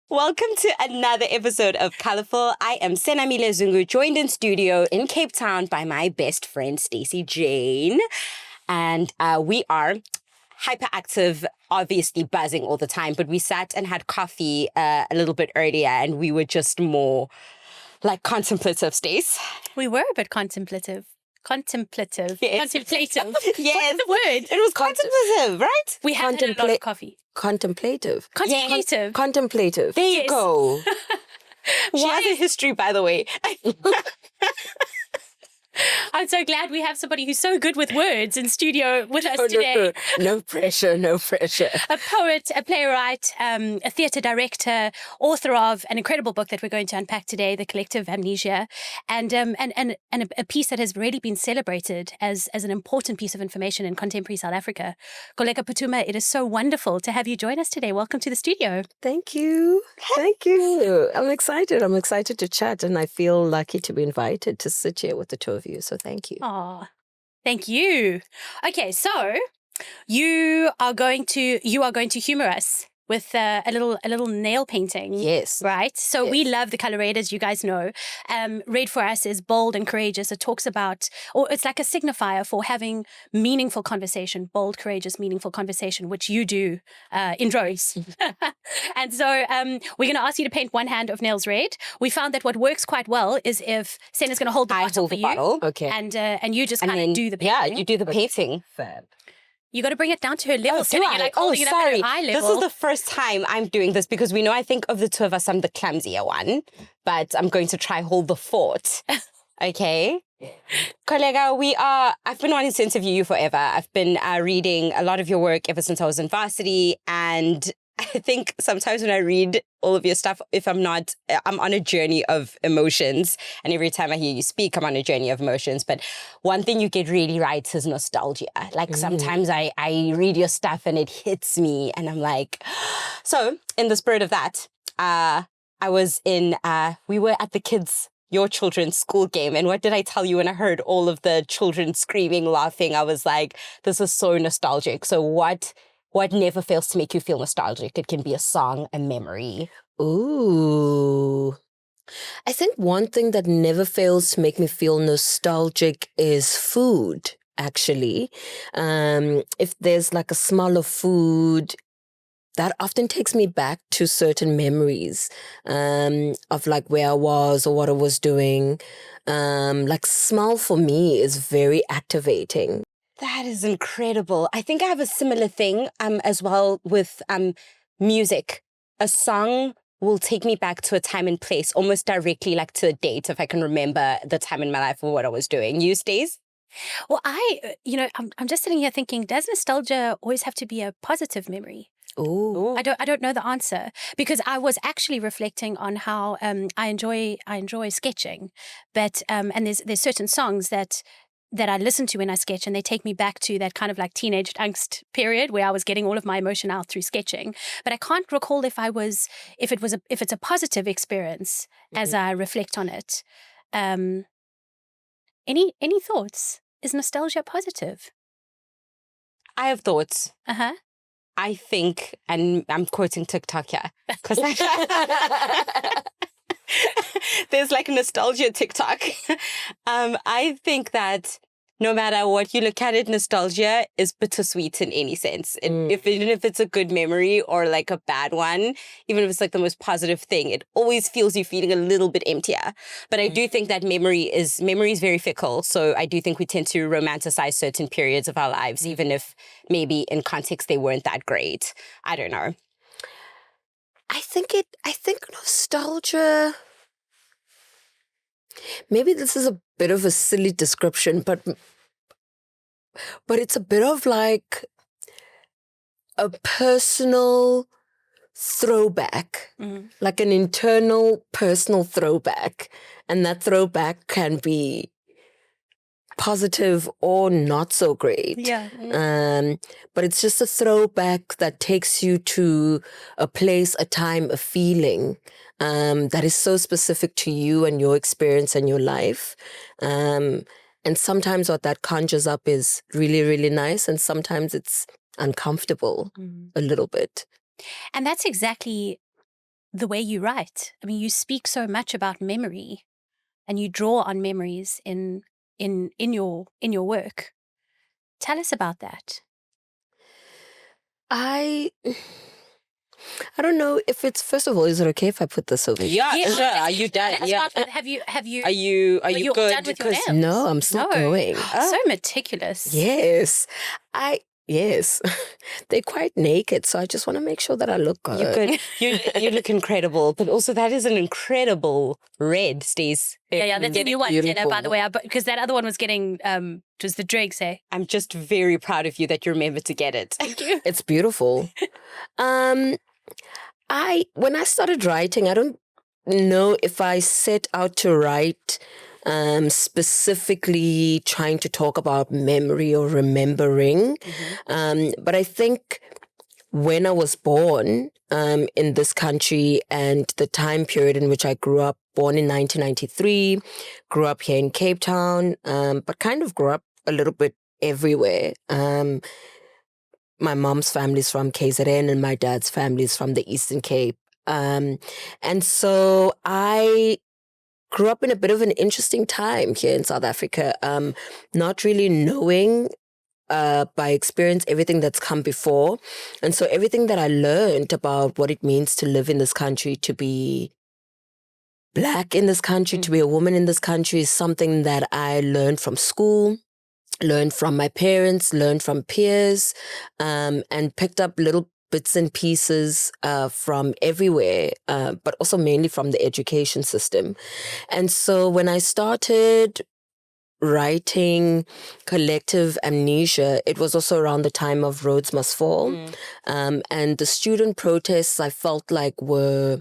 Welcome to another episode of Colourful. I am Senamile Zungu, joined in studio in Cape Town by my best friend, Stacey Jane. And we are hyperactive, obviously buzzing all the time, but we sat and had coffee a little bit earlier and we were just more like contemplative, Stace. We were a bit contemplative. Contemplative. Yes. Contemplative. Yes. What's the word? It was contemplative, right? We had a lot of coffee. Contemplative. Contemplative. Contemplative. There you Yes. go. She has a history, by the way. I'm so glad we have somebody who's so good with words in studio with us today. No pressure, no pressure. A poet, a playwright, a theatre director, author of an incredible book that we're going to unpack today, The Collective Amnesia, and a piece that has really been celebrated as an important piece of information in contemporary South Africa. Koleka Putuma, it is so wonderful to have you join us today. Welcome to the studio. Thank you. Thank you. I'm excited. I'm excited to chat, and I feel lucky to be invited to sit here with the two of you. So thank you. Oh, thank you. Okay, so you are going to humor us with a little nail painting. Yes. Right? So Yes. we love The Color Red, as you guys know. Red for us is bold and courageous. It talks about, or it's like a signifier for having meaningful conversation, bold, courageous, meaningful conversation, which you do in droves. And so we're going to ask you to paint one hand of nails red. We found that what works quite well is if Sena's going to hold the I bottle hold for the you. bottle. Okay. And you just And kind then, of do the painting. yeah, you do the painting. Fab. You got to bring it down to her level. Oh, Sena, do you're I? like holding it up at Sorry. her eye This level. is the first time I'm doing this because we know I think of the two of us, I'm the clumsier one, but I'm going to try hold the fort. Okay. Koleka, I've been wanting to interview you forever. I've been reading a lot of your work ever since I was in varsity. And I think sometimes when I read all of your stuff, if I'm not, I'm on a journey of emotions. And every time I hear you speak, I'm on a journey of emotions. But one thing you get really right is nostalgia. Like sometimes I read your stuff and it hits me and I'm like, so in the spirit of that, we were at your children's school game. And what did I tell you when I heard all of the children screaming, laughing? I was like, this is so nostalgic. So what never fails to make you feel nostalgic? It can be a song, a memory. Ooh. I think one thing that never fails to make me feel nostalgic is food, actually. If there's like a smell of food, that often takes me back to certain memories of like where I was or what I was doing. Like smell for me is very activating. That is incredible. I think I have a similar thing as well with music. A song will take me back to a time and place, almost directly like to a date, if I can remember the time in my life or what I was doing. You, Stace? Well, I'm just sitting here thinking, does nostalgia always have to be a positive memory? Ooh. I don't know the answer, because I was actually reflecting on how I enjoy sketching, but and there's certain songs that I listen to when I sketch, and they take me back to that kind of like teenage angst period where I was getting all of my emotion out through sketching. But I can't recall if it's a positive experience as I reflect on it. Any thoughts? Is nostalgia positive? I have thoughts. Uh-huh. I think, and I'm quoting TikTok here, because there's like nostalgia TikTok. I think that no matter what you look at it, nostalgia is bittersweet in any sense. Even if it's a good memory or like a bad one, even if it's like the most positive thing, it always feels you feeling a little bit emptier. But I do think that memory is very fickle. So I do think we tend to romanticize certain periods of our lives, even if maybe in context they weren't that great. I don't know. I think nostalgia, maybe this is a bit of a silly description, but it's a bit of like a personal throwback, like an internal personal throwback. And that throwback can be positive or not so great. Yeah. But it's just a throwback that takes you to a place, a time, a feeling that is so specific to you and your experience and your life. And sometimes what that conjures up is really, really nice. And sometimes it's uncomfortable a little bit. And that's exactly the way you write. I mean, you speak so much about memory, and you draw on memories in your work. Tell us about that. I don't know if it's, first of all, is it okay if I put this over here? Yeah, Yes. sure. Are you done? Let's Yeah. start with, have you Are you you all good? done with your Because nails? No, I'm still going. So meticulous. Yes. Yes. They're quite naked, so I just want to make sure that I look good. you're good. You look incredible, but also that is an incredible red, Stace. Yeah, that's a new one, Jenna, by Beautiful. the way, because that other one was getting, it was the dregs, eh? I'm just very proud of you that you remembered to get it. Thank you. It's beautiful. When I started writing, I don't know if I set out to write specifically trying to talk about memory or remembering. But I think when I was born in this country and the time period in which I grew up, born in 1993, grew up here in Cape Town, but kind of grew up a little bit everywhere. My mom's family is from KZN and my dad's family is from the Eastern Cape. And so I grew up in a bit of an interesting time here in South Africa, not really knowing by experience everything that's come before. And so everything that I learned about what it means to live in this country, to be Black in this country, to be a woman in this country is something that I learned from school, learned from my parents, learned from peers, and picked up little bits and pieces from everywhere, but also mainly from the education system. And so when I started writing Collective Amnesia, it was also around the time of Rhodes Must Fall. And the student protests, I felt like, were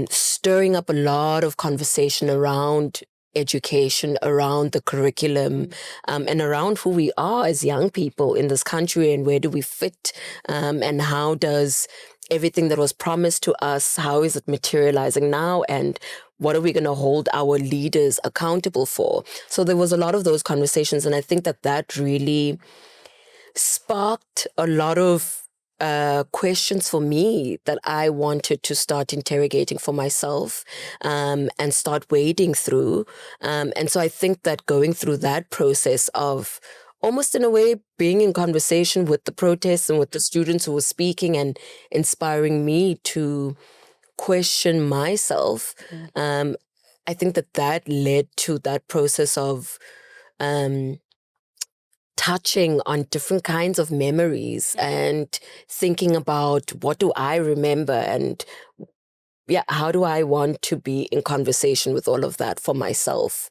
stirring up a lot of conversation around education, around the curriculum, and around who we are as young people in this country and where do we fit, and how does everything that was promised to us, how is it materializing now, and what are we going to hold our leaders accountable for? So there was a lot of those conversations, and I think that really sparked a lot of questions for me that I wanted to start interrogating for myself, and start wading through. And so I think that going through that process of almost in a way being in conversation with the protests and with the students who were speaking and inspiring me to question myself, I think that led to that process of touching on different kinds of memories and thinking about what do I remember and how do I want to be in conversation with all of that for myself.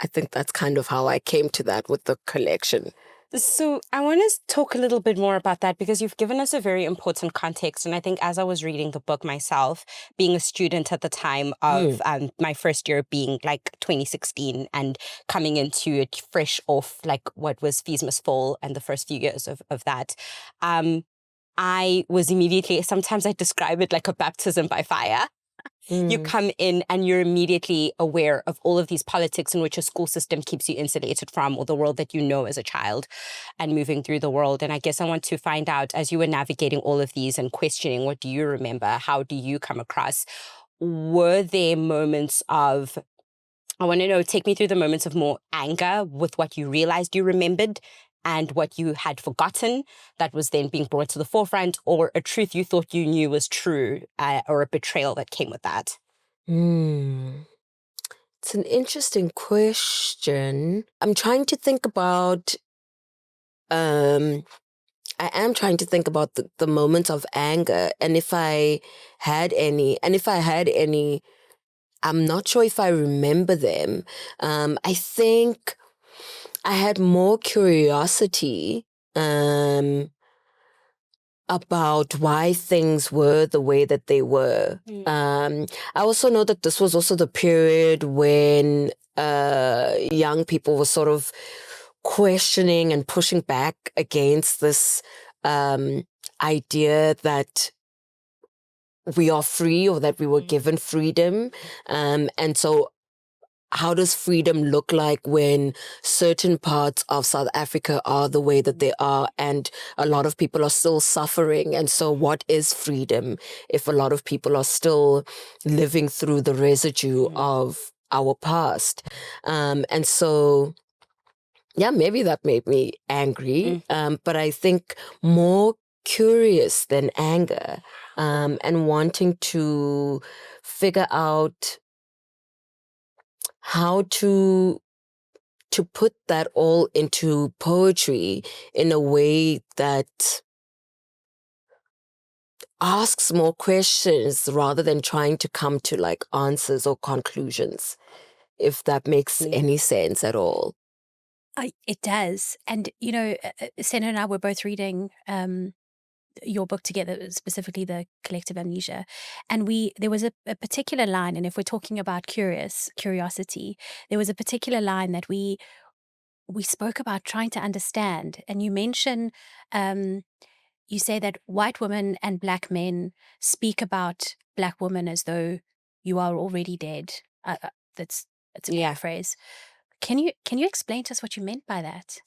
I think that's kind of how I came to that with the collection. So I want to talk a little bit more about that because you've given us a very important context. And I think as I was reading the book myself, being a student at the time of my first year being like 2016 and coming into it fresh off like what was Fees Must Fall and the first few years of that, I was immediately, sometimes I describe it like a baptism by fire. You come in and you're immediately aware of all of these politics in which a school system keeps you insulated from, or the world that you know as a child, and moving through the world. And I guess I want to find out, as you were navigating all of these and questioning, what do you remember? How do you come across? Were there moments of, I want to know, take me through the moments of more anger with what you realized you remembered and what you had forgotten that was then being brought to the forefront, or a truth you thought you knew was true, or a betrayal that came with that? It's an interesting question. I'm trying to think about, I am trying to think about the moments of anger and if I had any, I'm not sure if I remember them. I think I had more curiosity about why things were the way that they were. I also know that this was also the period when young people were sort of questioning and pushing back against this idea that we are free or that we were given freedom. And so how does freedom look like when certain parts of South Africa are the way that they are and a lot of people are still suffering? And so what is freedom if a lot of people are still living through the residue of our past? And so, yeah, maybe that made me angry, but I think more curious than anger, and wanting to figure out how to put that all into poetry in a way that asks more questions rather than trying to come to like answers or conclusions, if that makes any sense at all. It does. And, you know, Senna and I were both reading your book together, specifically the Collective Amnesia. And there was a particular line, and if we're talking about curiosity, there was a particular line that we spoke about trying to understand. And you mention, you say that white women and black men speak about black women as though you are already dead. That's a paraphrase. Can you explain to us what you meant by that?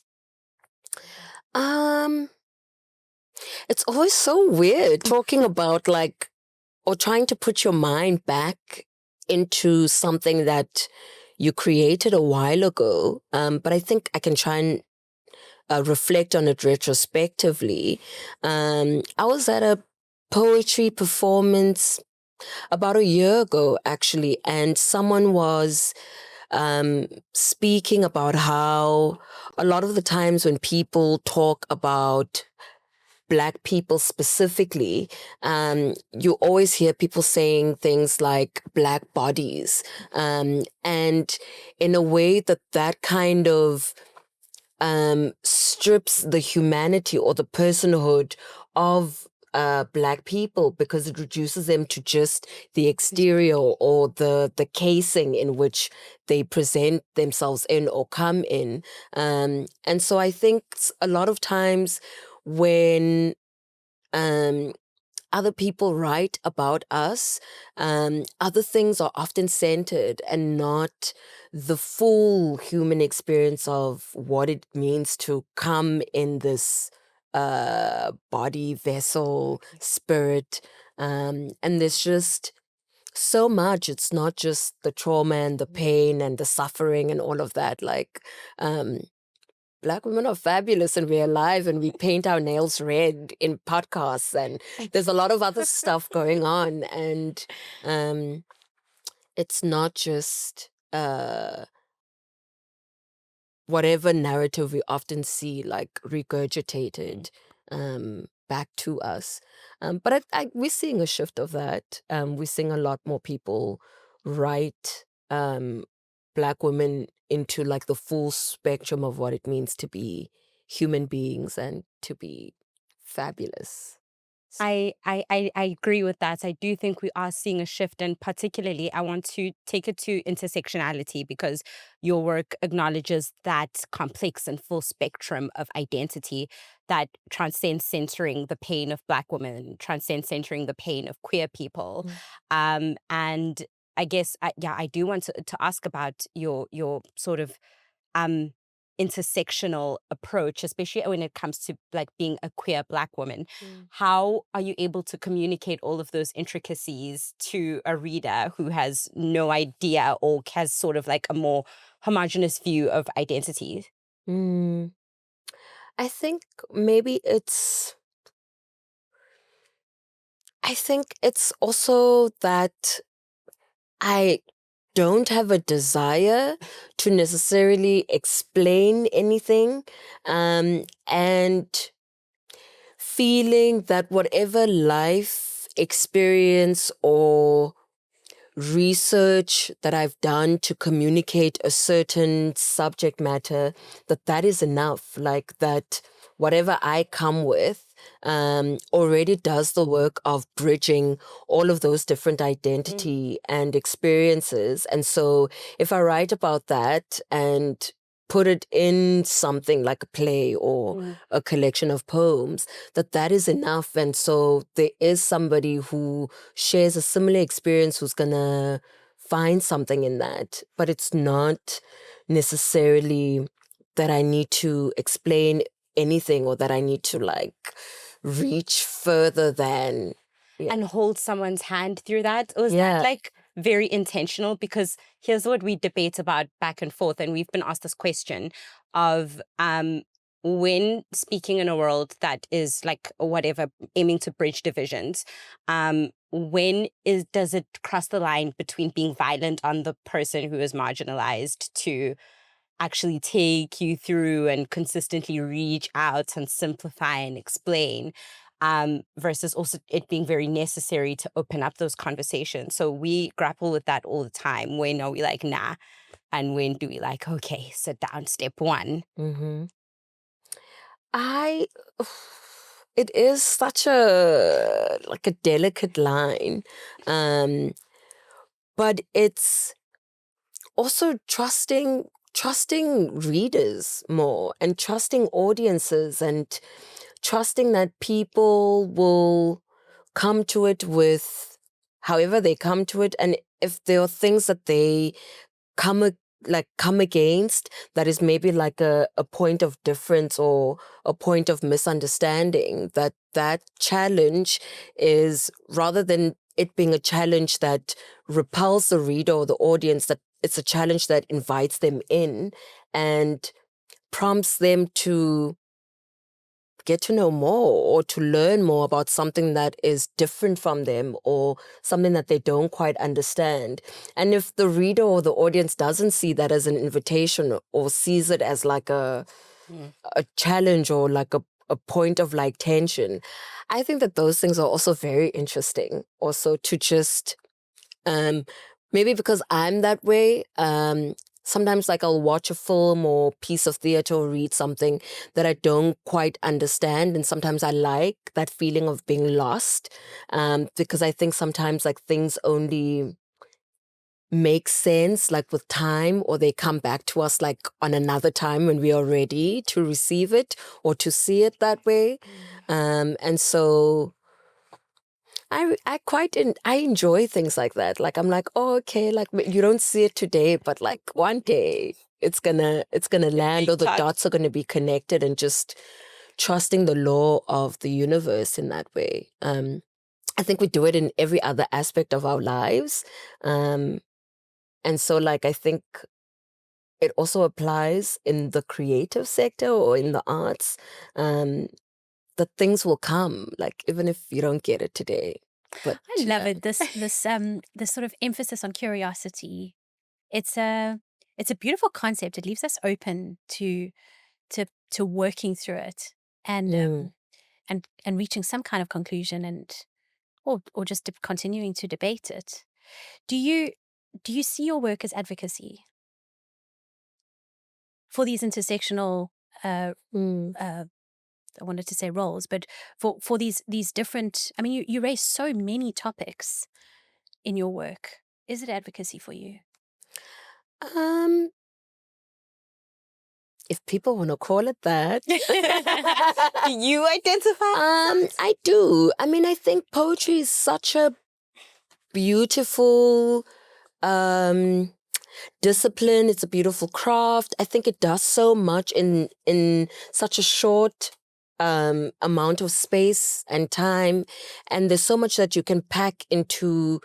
It's always so weird talking about like, or trying to put your mind back into something that you created a while ago. But I think I can try and reflect on it retrospectively. I was at a poetry performance about a year ago, actually, and someone was speaking about how a lot of the times when people talk about Black people specifically, you always hear people saying things like Black bodies, and in a way that kind of strips the humanity or the personhood of Black people, because it reduces them to just the exterior or the casing in which they present themselves in or come in. And so I think a lot of times when other people write about us, other things are often centered and not the full human experience of what it means to come in this body, vessel, spirit. And there's just so much. It's not just the trauma and the pain and the suffering and all of that. Like, Black women are fabulous in real life, and we paint our nails red in podcasts, and there's a lot of other stuff going on. And it's not just whatever narrative we often see like regurgitated back to us. But we're seeing a shift of that. We're seeing a lot more people write Black women into like the full spectrum of what it means to be human beings and to be fabulous. I agree with that. I do think we are seeing a shift, and particularly I want to take it to intersectionality, because your work acknowledges that complex and full spectrum of identity that transcends centering the pain of Black women, transcends centering the pain of queer people. And I guess, I do want to ask about your sort of intersectional approach, especially when it comes to like being a queer Black woman. How are you able to communicate all of those intricacies to a reader who has no idea or has sort of like a more homogenous view of identity? I think maybe I think it's also that I don't have a desire to necessarily explain anything, and feeling that whatever life experience or research that I've done to communicate a certain subject matter, that is enough. Like that whatever I come with already does the work of bridging all of those different identity and experiences. And so if I write about that and put it in something like a play or a collection of poems, that is enough. And so there is somebody who shares a similar experience who's gonna find something in that, but it's not necessarily that I need to explain anything or that I need to like reach further than. Yeah. And hold someone's hand through that? Or is Yeah. that like very intentional? Because here's what we debate about back and forth, and we've been asked this question of when speaking in a world that is like whatever, aiming to bridge divisions, does it cross the line between being violent on the person who is marginalized to actually take you through and consistently reach out and simplify and explain, versus also it being very necessary to open up those conversations. So we grapple with that all the time. When are we like, nah? And when do we like, okay, sit down, step one? Mm-hmm. It is such a like a delicate line, but it's also trusting readers more and trusting audiences and trusting that people will come to it with however they come to it, and if there are things that they come come against that is maybe like a point of difference or a point of misunderstanding, that challenge is, rather than it being a challenge that repels the reader or the audience, that it's a challenge that invites them in and prompts them to get to know more or to learn more about something that is different from them or something that they don't quite understand. And if the reader or the audience doesn't see that as an invitation or sees it as like a challenge or like a point of like tension, I think that those things are also very interesting also to just maybe because I'm that way, sometimes like I'll watch a film or piece of theater or read something that I don't quite understand, and sometimes I like that feeling of being lost, because I think sometimes like things only make sense like with time, or they come back to us like on another time when we are ready to receive it or to see it that way. And so I enjoy things like that. Like I'm like, oh, okay, like you don't see it today, but like one day it's gonna land, or the dots are gonna be connected, and just trusting the law of the universe in that way. I think we do it in every other aspect of our lives, and so like I think it also applies in the creative sector or in the arts. That things will come, like even if you don't get it today. But I love it. This sort of emphasis on curiosity. It's a beautiful concept. It leaves us open to working through it and and reaching some kind of conclusion, and or just continuing to debate it. Do you see your work as advocacy for these intersectional I wanted to say roles, but for these different, I mean, you raise so many topics in your work. Is it advocacy for you? Um, if people want to call it that. Do you identify? I do. I mean, I think poetry is such a beautiful discipline. It's a beautiful craft. I think it does so much in such a short amount of space and time, and there's so much that you can pack into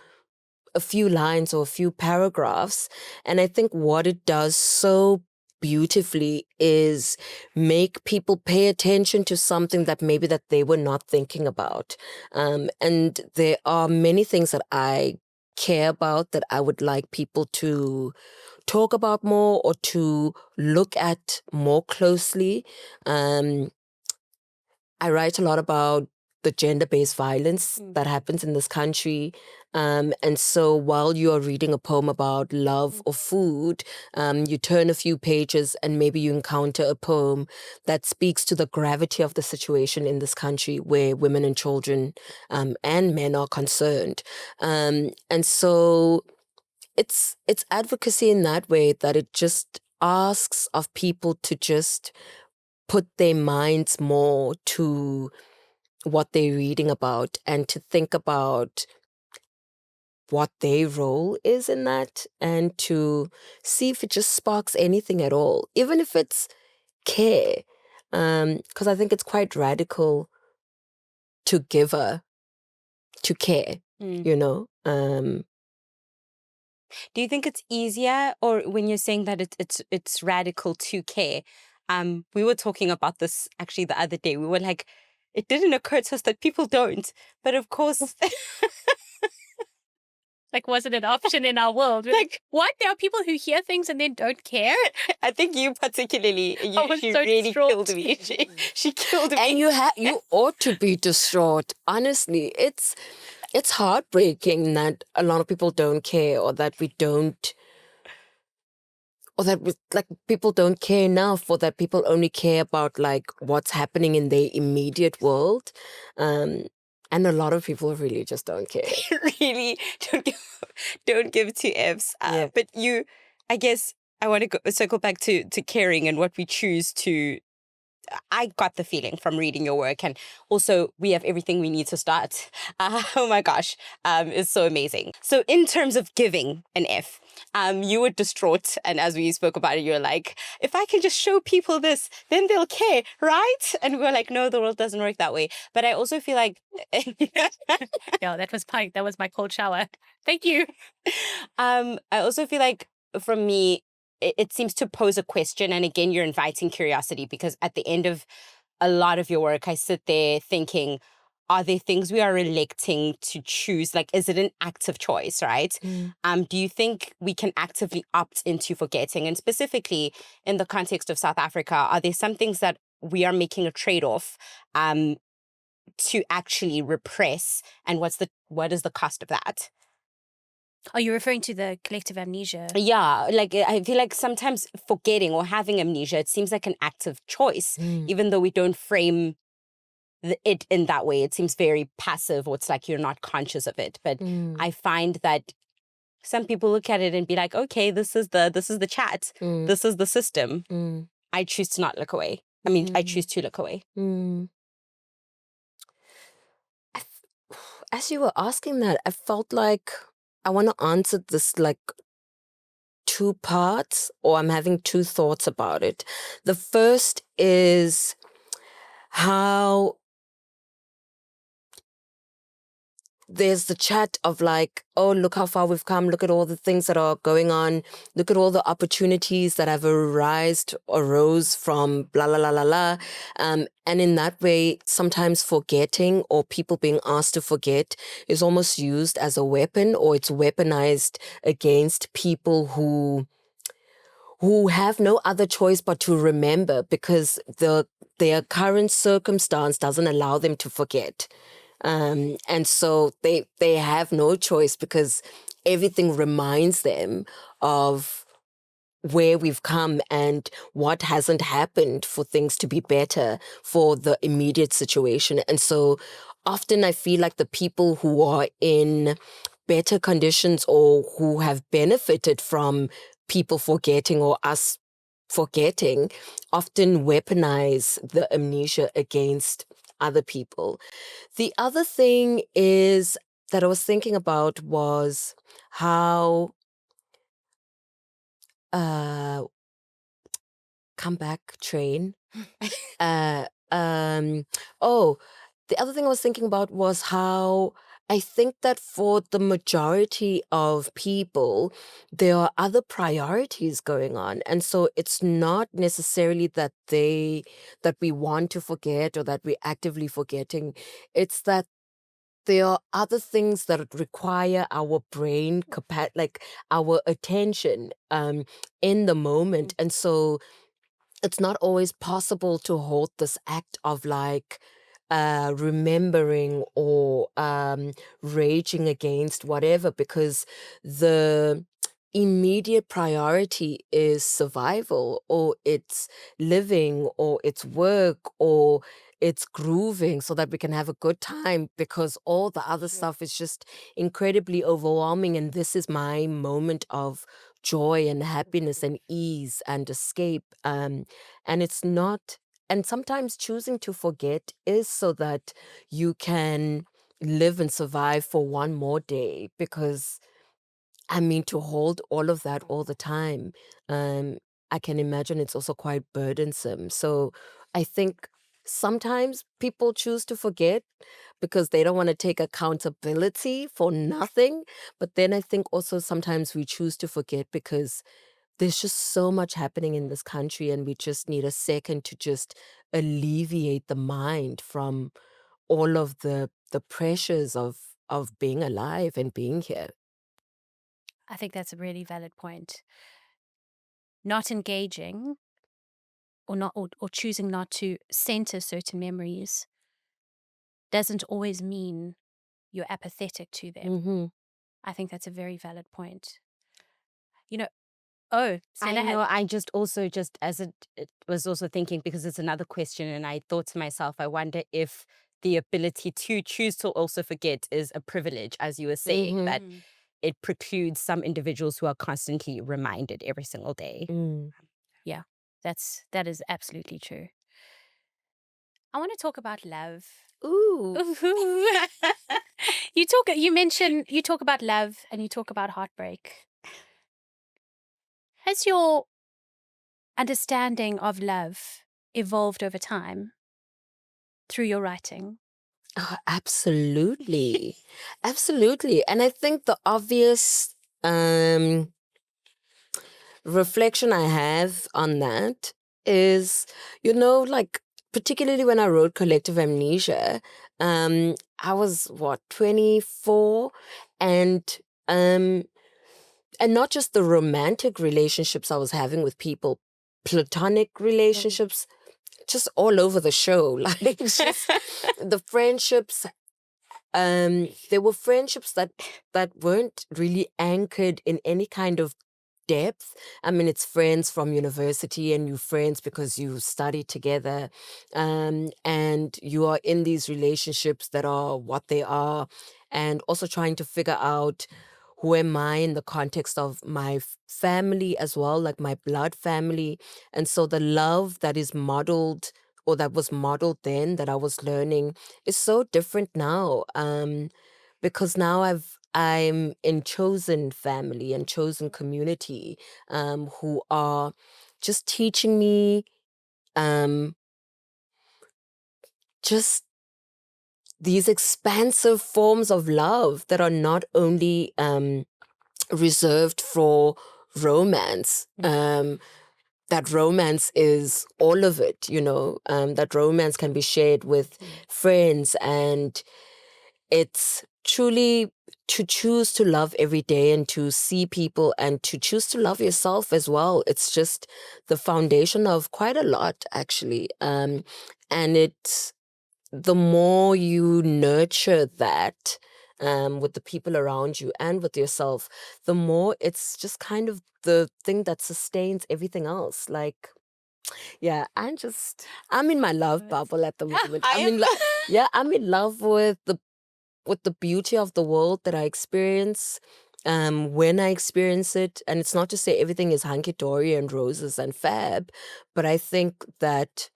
a few lines or a few paragraphs. And I think what it does so beautifully is make people pay attention to something that maybe that they were not thinking about. And there are many things that I care about that I would like people to talk about more or to look at more closely. I write a lot about the gender-based violence that happens in this country. And so while you are reading a poem about love or food, you turn a few pages and maybe you encounter a poem that speaks to the gravity of the situation in this country where women and children and men are concerned. And so it's advocacy in that way, that it just asks of people to just put their minds more to what they're reading about and to think about what their role is in that, and to see if it just sparks anything at all, even if it's care. Because I think it's quite radical to care, Mm. you know. Do you think it's easier, or when you're saying that it's radical to care? We were talking about this actually the other day. We were like, it didn't occur to us that people don't, but of course, Like, was it an option in our world? We're like, what? There are people who hear things and then don't care? I think you particularly, I was she so really distraught. killed me. She killed me. And you ought to be distraught. Honestly, it's heartbreaking that a lot of people don't care, or that people don't care enough, or that people only care about like what's happening in their immediate world. And a lot of people really just don't care. Really don't give two Fs. Yeah. But I guess I want to circle back to caring and what we choose to. I got the feeling from reading your work, and also we have everything we need to start. Oh my gosh, it's so amazing. So in terms of giving an F, you were distraught, and as we spoke about it, you're like, if I can just show people this, then they'll care, right? And we were like, no, the world doesn't work that way. But I also feel like, Yeah, that was my cold shower. Thank you. I also feel like for me, it seems to pose a question. And again, you're inviting curiosity, because at the end of a lot of your work, I sit there thinking, are there things we are electing to choose? Like, is it an active choice, right? Do you think we can actively opt into forgetting? And specifically in the context of South Africa, are there some things that we are making a trade-off to actually repress? And what is the cost of that? Are you referring to the collective amnesia? Yeah, like I feel like sometimes forgetting or having amnesia, it seems like an active choice, even though we don't frame it in that way. It seems very passive, or it's like you're not conscious of it. But I find that some people look at it and be like, okay, this is the chat, this is the system. I choose to not look away. I mean, I choose to look away. As you were asking that, I felt like I want to answer this like two parts, or I'm having two thoughts about it. The first is how there's the chat of like, oh, look how far we've come. Look at all the things that are going on. Look at all the opportunities that have arose from blah, blah, blah, blah, blah. And in that way, sometimes forgetting, or people being asked to forget, is almost used as a weapon, or it's weaponized against people who have no other choice but to remember, because their current circumstance doesn't allow them to forget. And so they have no choice, because everything reminds them of where we've come and what hasn't happened for things to be better for the immediate situation. And so often I feel like the people who are in better conditions, or who have benefited from people forgetting, or us forgetting, often weaponize the amnesia against other people. The other thing is that I was thinking about was how come back train. uh oh, the other thing I was thinking about was how I think that for the majority of people, there are other priorities going on. And so it's not necessarily that we want to forget, or that we're actively forgetting. It's that there are other things that require our brain like our attention in the moment. And so it's not always possible to hold this act of like remembering, or raging against whatever, because the immediate priority is survival, or it's living, or it's work, or it's grooving so that we can have a good time, because all the other stuff is just incredibly overwhelming. And this is my moment of joy and happiness and ease and escape. And it's not, and sometimes choosing to forget is so that you can live and survive for one more day, because I mean, to hold all of that all the time, I can imagine it's also quite burdensome. So I think sometimes people choose to forget because they don't want to take accountability for nothing. But then I think also sometimes we choose to forget because there's just so much happening in this country, and we just need a second to just alleviate the mind from all of the pressures of being alive and being here. I think that's a really valid point. Not engaging or choosing not to center certain memories doesn't always mean you're apathetic to them. Mm-hmm. I think that's a very valid point. You know, oh, I Senna know. I just also just as it was also thinking, because it's another question, and I thought to myself, I wonder if the ability to choose to also forget is a privilege, as you were saying, Mm-hmm. that it precludes some individuals who are constantly reminded every single day. Mm. Yeah, that is absolutely true. I want to talk about love. Ooh. You talk about love and you talk about heartbreak. Has your understanding of love evolved over time through your writing? Oh, absolutely. Absolutely. And I think the obvious reflection I have on that is, like, particularly when I wrote Collective Amnesia, I was what, 24, and um and not just the romantic relationships I was having with people, platonic relationships, just all over the show. Like, it's just the friendships. There were friendships that weren't really anchored in any kind of depth. I mean, it's friends from university, and you friends because you study together, and you are in these relationships that are what they are, and also trying to figure out who am I in the context of my family as well, like my blood family. And so the love that is modeled, or that was modeled then, that I was learning, is so different now. Because now I'm in chosen family and chosen community, who are just teaching me, um, just these expansive forms of love that are not only reserved for romance. That romance is all of it, that romance can be shared with friends, and it's truly to choose to love every day and to see people and to choose to love yourself as well. It's just the foundation of quite a lot, actually. And it's the more you nurture that, with the people around you and with yourself, the more it's just kind of the thing that sustains everything else. Like, yeah, I'm in my love bubble at the moment. I am. I'm in love with the beauty of the world that I experience, when I experience it. And it's not to say everything is hunky-dory and roses and fab, but I think that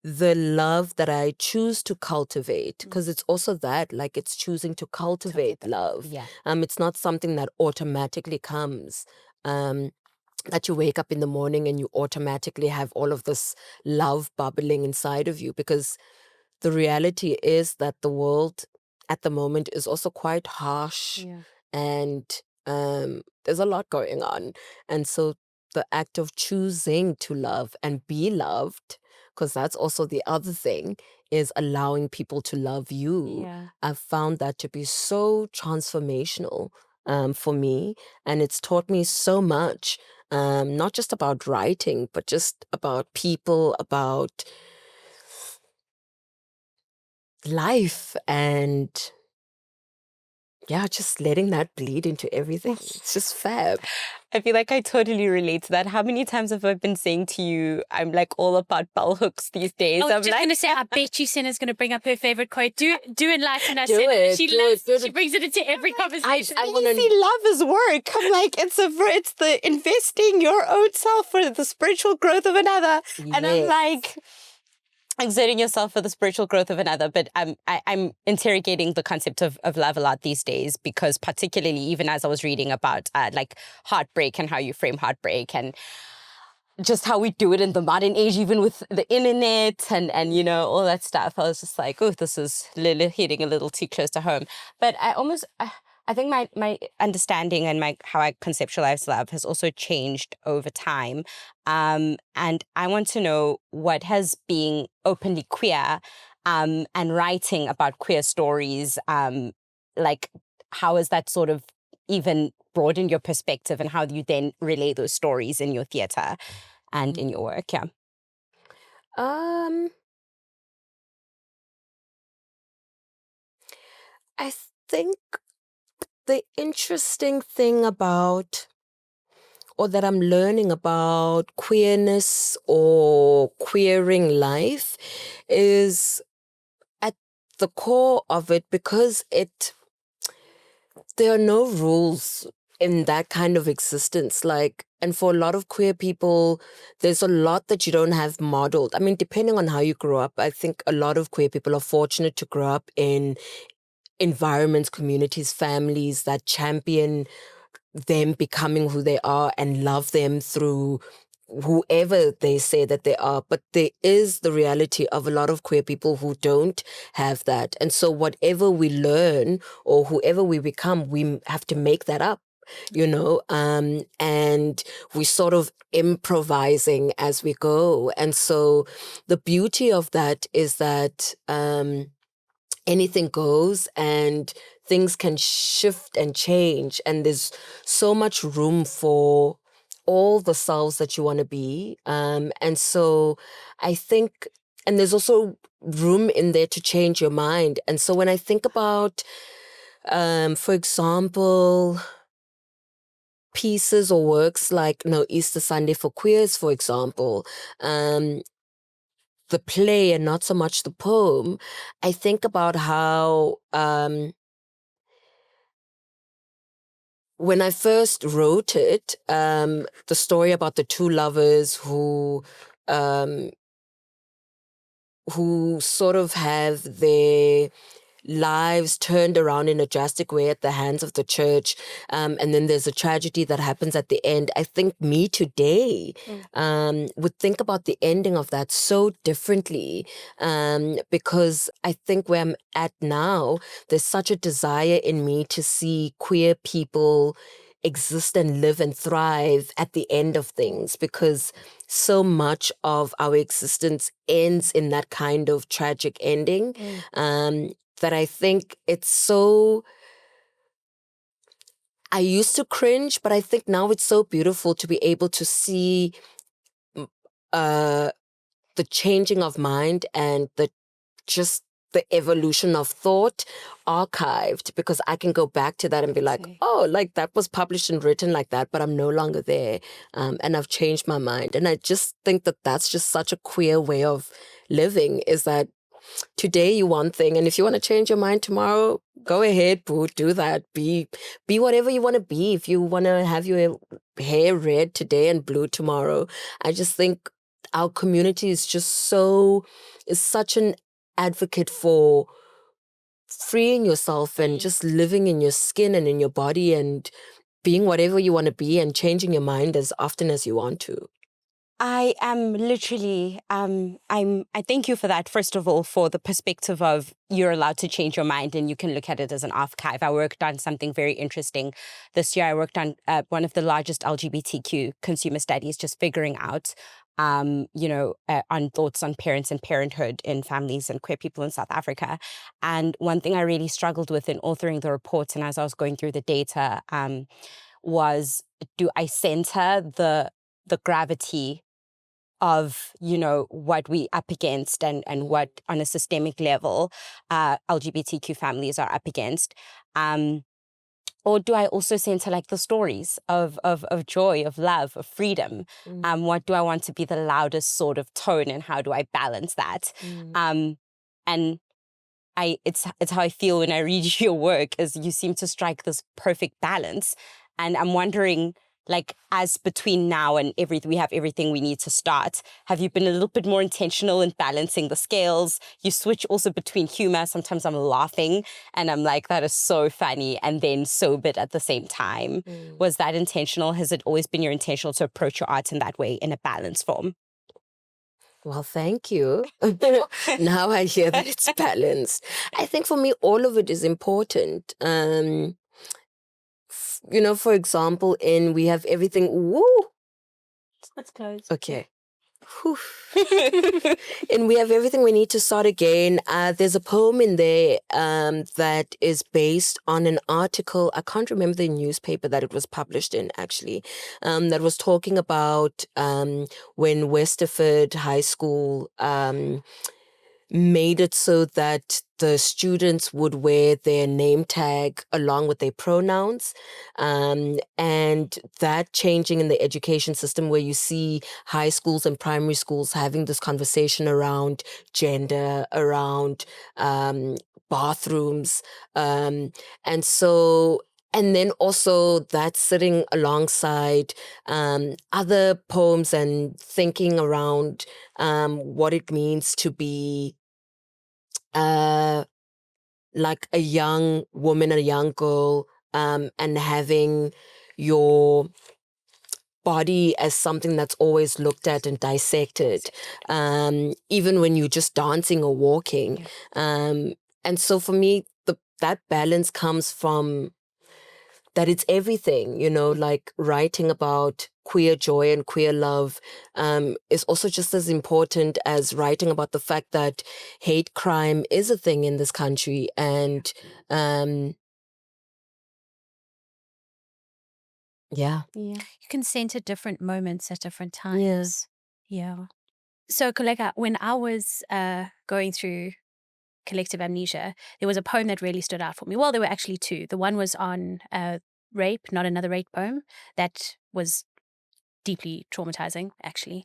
the love that I choose to cultivate, because it's also that, like, it's choosing to cultivate love. Yeah. It's not something that automatically comes. That you wake up in the morning and you automatically have all of this love bubbling inside of you, because the reality is that the world at the moment is also quite harsh, Yeah. and there's a lot going on. And so the act of choosing to love and be loved, because that's also the other thing, is allowing people to love you. Yeah. I've found that to be so transformational, for me, and it's taught me so much, not just about writing, but just about people, about life, and yeah, just letting that bleed into everything. It's just fab. I feel like I totally relate to that. How many times have I been saying to you, I'm like all about bell hooks these days? I was I'm just like, going to say, I bet you Senna's going to bring up her favorite quote. Do enlighten us, Do Senna. it, She do loves, it, do she it. brings it into every conversation. I wanna- see love as work. I'm like, it's the investing your own self for the spiritual growth of another. And I'm Yes. like, exerting yourself for the spiritual growth of another. But I'm interrogating the concept of love a lot these days, because particularly even as I was reading about like heartbreak and how you frame heartbreak and just how we do it in the modern age, even with the internet and you know, all that stuff. I was just like, oh, this is hitting a little too close to home. But I think my understanding and how I conceptualize love has also changed over time. And I want to know, what has being openly queer and writing about queer stories, like, how has that sort of even broadened your perspective, and how do you then relay those stories in your theater and in your work? Yeah. Um, I think the interesting thing about, or that I'm learning about queerness or queering life, is at the core of it, because there are no rules in that kind of existence. Like, and for a lot of queer people, there's a lot that you don't have modeled. I mean, depending on how you grew up, I think a lot of queer people are fortunate to grow up in environments, communities, families that champion them becoming who they are and love them through whoever they say that they are. But there is the reality of a lot of queer people who don't have that. And so whatever we learn or whoever we become, we have to make that up, you know, and we sort of improvising as we go. And so the beauty of that is that anything goes, and things can shift and change, and there's so much room for all the selves that you want to be. And so I think, and there's also room in there to change your mind. And so when I think about, for example, pieces or works like Easter Sunday for Queers, for example, the play and not so much the poem, I think about how when I first wrote it, the story about the two lovers um, who sort of have their lives turned around in a drastic way at the hands of the church. And then there's a tragedy that happens at the end. I think me today would think about the ending of that so differently, because I think where I'm at now, there's such a desire in me to see queer people exist and live and thrive at the end of things, because so much of our existence ends in that kind of tragic ending. That I think it's so, I used to cringe, but I think now it's so beautiful to be able to see the changing of mind and the evolution of thought archived, because I can go back to that and be like, oh, like that was published and written like that, but I'm no longer there. And I've changed my mind. And I just think that that's just such a queer way of living, is that today you one thing, and if you want to change your mind tomorrow, go ahead, boo, do that. Be whatever you want to be. If you want to have your hair red today and blue tomorrow, I just think our community is such an advocate for freeing yourself and just living in your skin and in your body and being whatever you want to be and changing your mind as often as you want to. I am literally, I thank you for that, first of all, for the perspective of you're allowed to change your mind and you can look at it as an archive. I worked on something very interesting this year. I worked on one of the largest LGBTQ consumer studies, just figuring out, on thoughts on parents and parenthood in families and queer people in South Africa. And one thing I really struggled with in authoring the report, and as I was going through the data, was, do I center the gravity of, what we up against and what on a systemic level LGBTQ families are up against? Or do I also center like the stories of joy, of love, of freedom? What do I want to be the loudest sort of tone, and how do I balance that? And it's how I feel when I read your work, is you seem to strike this perfect balance. And I'm wondering, like as between now and we have everything we need to start, have you been a little bit more intentional in balancing the scales? You switch also between humor. Sometimes I'm laughing and I'm like, that is so funny, and then sobered at the same time. Was that intentional? Has it always been your intentional to approach your art in that way, in a balanced form? Well, thank you. Now I hear that it's balanced. I think for me, all of it is important. For example, we have everything. Woo! Let's close. Okay. Whew. And we have everything we need to start again. There's a poem in there that is based on an article. I can't remember the newspaper that it was published in, actually, that was talking about when Westerford High School made it so that the students would wear their name tag along with their pronouns. And that changing in the education system, where you see high schools and primary schools having this conversation around gender, around bathrooms. And then also that's sitting alongside other poems and thinking around what it means to be like a young woman, a young girl, and having your body as something that's always looked at and dissected, even when you're just dancing or walking. And so for me, that balance comes from that it's everything, like writing about queer joy and queer love is also just as important as writing about the fact that hate crime is a thing in this country. And yeah. You can center different moments at different times. Yeah. So, Koleka, when I was going through collective amnesia, there was a poem that really stood out for me. Well, there were actually two. The one was on rape, Not Another Rape poem, that was deeply traumatizing, actually.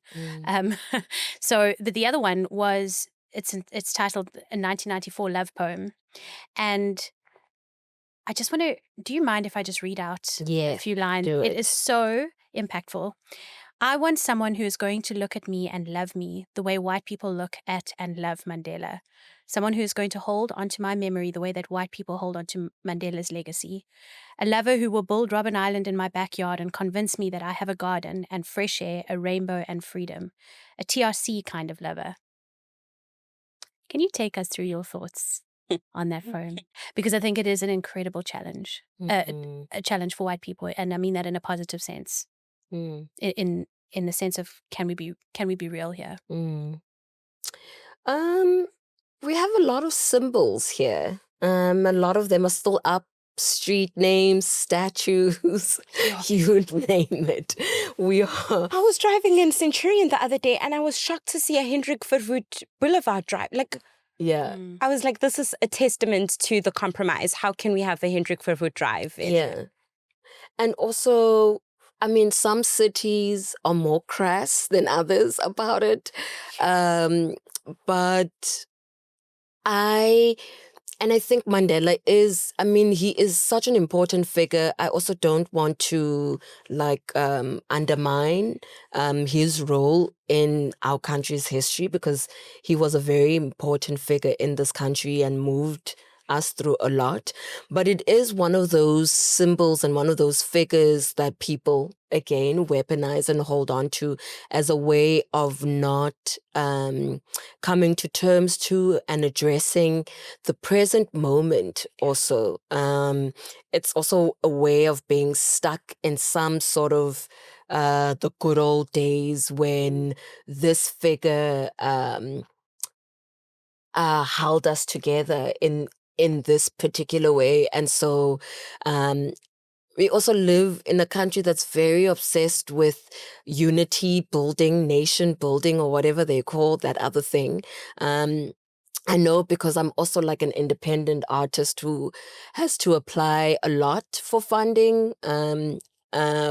So the other one was, it's titled a 1994 love poem. And I just want to, do you mind if I just read out a few lines? It is so impactful. I want someone who is going to look at me and love me the way white people look at and love Mandela. Someone who is going to hold onto my memory the way that white people hold onto Mandela's legacy. A lover who will build Robben Island in my backyard and convince me that I have a garden and fresh air, a rainbow and freedom. A TRC kind of lover. Can you take us through your thoughts on that poem? Because I think it is an incredible challenge, a challenge for white people, and I mean that in a positive sense. In the sense of, can we be real here? We have a lot of symbols here. A lot of them are still up. Street names, statues, you name it. I was driving in Centurion the other day and I was shocked to see a Hendrik Verwoerd Boulevard drive. I was like, this is a testament to the compromise. How can we have a Hendrik Verwoerd drive? And also, I mean, some cities are more crass than others about it. But I think Mandela is, he is such an important figure. I also don't want to undermine his role in our country's history, because he was a very important figure in this country and moved us through a lot. But it is one of those symbols and one of those figures that people, again, weaponize and hold on to as a way of not coming to terms to and addressing the present moment also. It's also a way of being stuck in some sort of the good old days when this figure held us together in this particular way. And so we also live in a country that's very obsessed with unity building, nation building, or whatever they call that other thing. I know because I'm also like an independent artist who has to apply a lot for funding.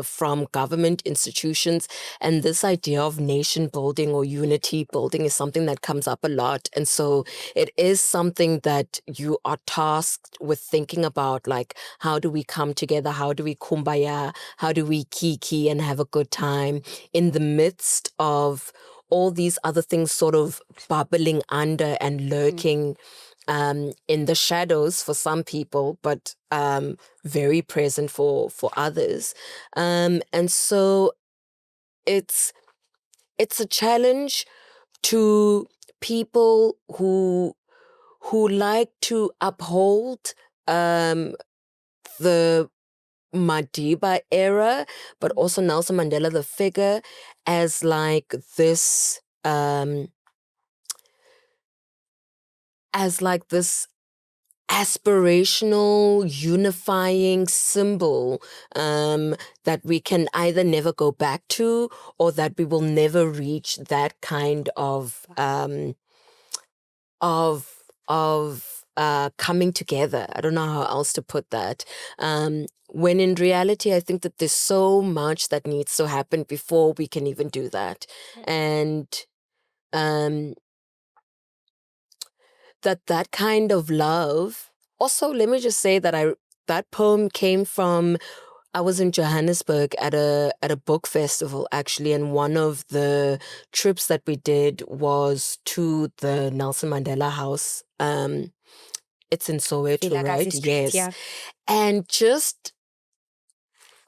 from government institutions. And this idea of nation building or unity building is something that comes up a lot. And so it is something that you are tasked with thinking about, like, how do we come together? How do we kumbaya? How do we kiki and have a good time in the midst of all these other things sort of bubbling under and lurking in the shadows for some people, but very present for others. And so it's a challenge to people who like to uphold the Madiba era, but also Nelson Mandela, the figure, as like this aspirational unifying symbol that we can either never go back to, or that we will never reach that kind of coming together. I don't know how else to put that. When in reality, I think that there's so much that needs to happen before we can even do that. And that kind of love. Also, let me just say that that poem came from, I was in Johannesburg at a book festival actually, and one of the trips that we did was to the Nelson Mandela House. It's in Soweto, Vilakazi right? Street, Yes. yeah. And just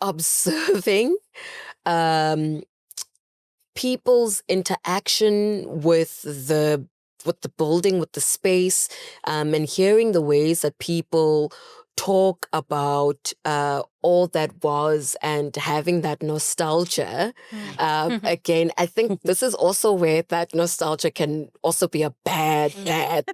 observing people's interaction with the building, with the space, and hearing the ways that people talk about all that was, and having that nostalgia. Again, I think this is also where that nostalgia can also be a bad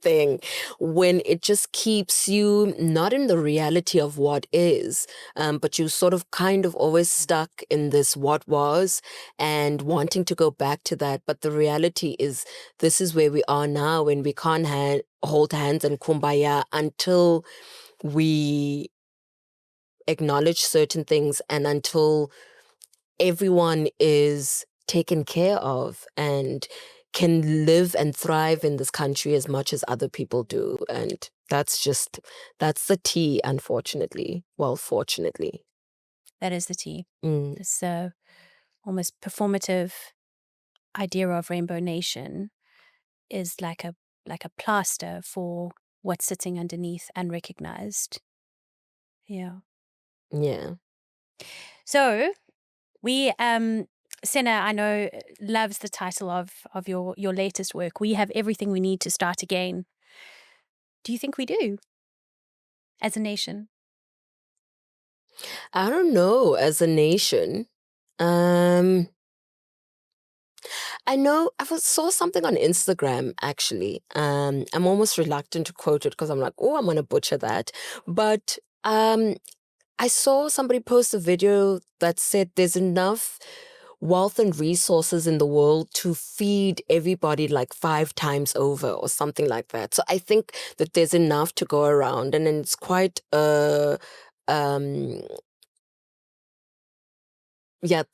thing, when it just keeps you not in the reality of what is, but you sort of kind of always stuck in this what was and wanting to go back to that. But the reality is, this is where we are now, and we can't hold hands and kumbaya until we acknowledge certain things, and until everyone is taken care of and can live and thrive in this country as much as other people do. And that's the tea, unfortunately. Well, fortunately. That is the tea. Mm. This almost performative idea of Rainbow Nation is like a plaster for what's sitting underneath unrecognized. Yeah. Yeah. So we Senna, I know, loves the title of your latest work. We have everything we need to start again. Do you think we do as a nation? I don't know, as a nation. I know saw something on Instagram actually. I'm almost reluctant to quote it because I'm like, oh, I'm gonna butcher that. But I saw somebody post a video that said there's enough wealth and resources in the world to feed everybody like 5 times over, or something like that. So I think that there's enough to go around, and it's quite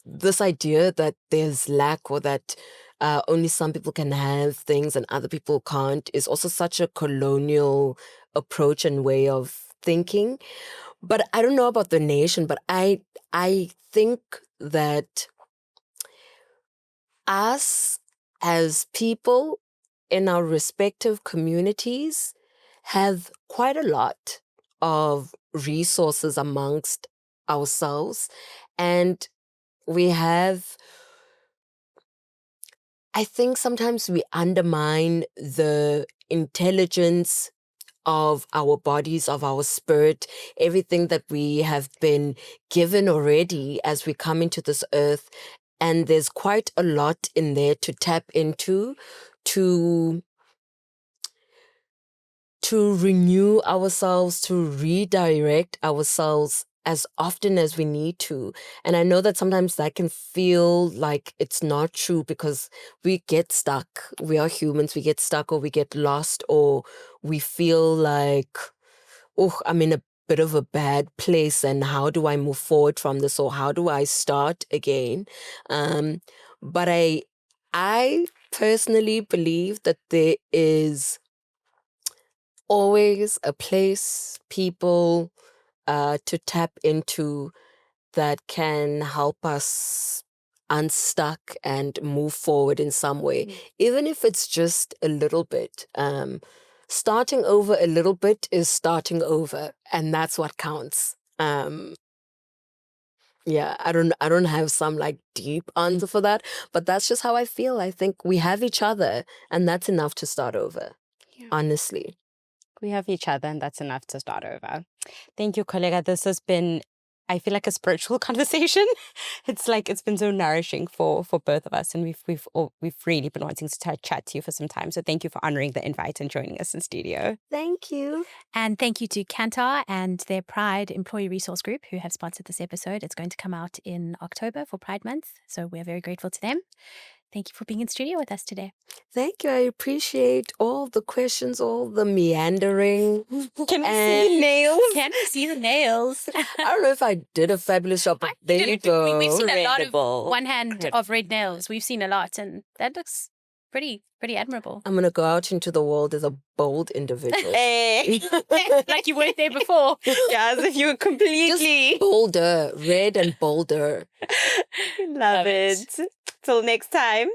this idea that there's lack, or that only some people can have things and other people can't, is also such a colonial approach and way of thinking. But I don't know about the nation, but I think that us as people in our respective communities have quite a lot of resources amongst ourselves, and I think sometimes we undermine the intelligence of our bodies, of our spirit, everything that we have been given already as we come into this earth. And there's quite a lot in there to tap into, to renew ourselves, to redirect ourselves as often as we need to. And I know that sometimes that can feel like it's not true, because we get stuck. We are humans. We get stuck, or we get lost, or we feel like, oh, I'm in bit of a bad place and how do I move forward from this or how do I start again? But I personally believe that there is always a place, people to tap into that can help us unstuck and move forward in some way, even if it's just a little bit. Starting over a little bit is starting over, and that's what counts. Yeah, I don't have some like deep answer for that, but that's just how I feel. I think we have each other, and that's enough to start over. Yeah. Honestly. We have each other, and that's enough to start over. Thank you, Koleka. This has been, I feel like, a spiritual conversation. It's like it's been so nourishing for both of us, and we've really been wanting to chat to you for some time. So thank you for honoring the invite and joining us in studio. Thank you. And thank you to Kantar and their Pride Employee Resource Group who have sponsored this episode. It's going to come out in October for Pride Month, so we're very grateful to them. Thank you for being in studio with us today. Thank you. I appreciate all the questions, all the meandering. Can we see nails? Can we see the nails? I don't know if I did a fabulous job, but there you go. We've seen a lot of Incredible. one hand of red nails. We've seen a lot, and that looks pretty admirable. I'm going to go out into the world as a bold individual. Hey. Like you weren't there before. Yeah, as if you were completely. Just bolder, red and bolder. Love it. Till next time.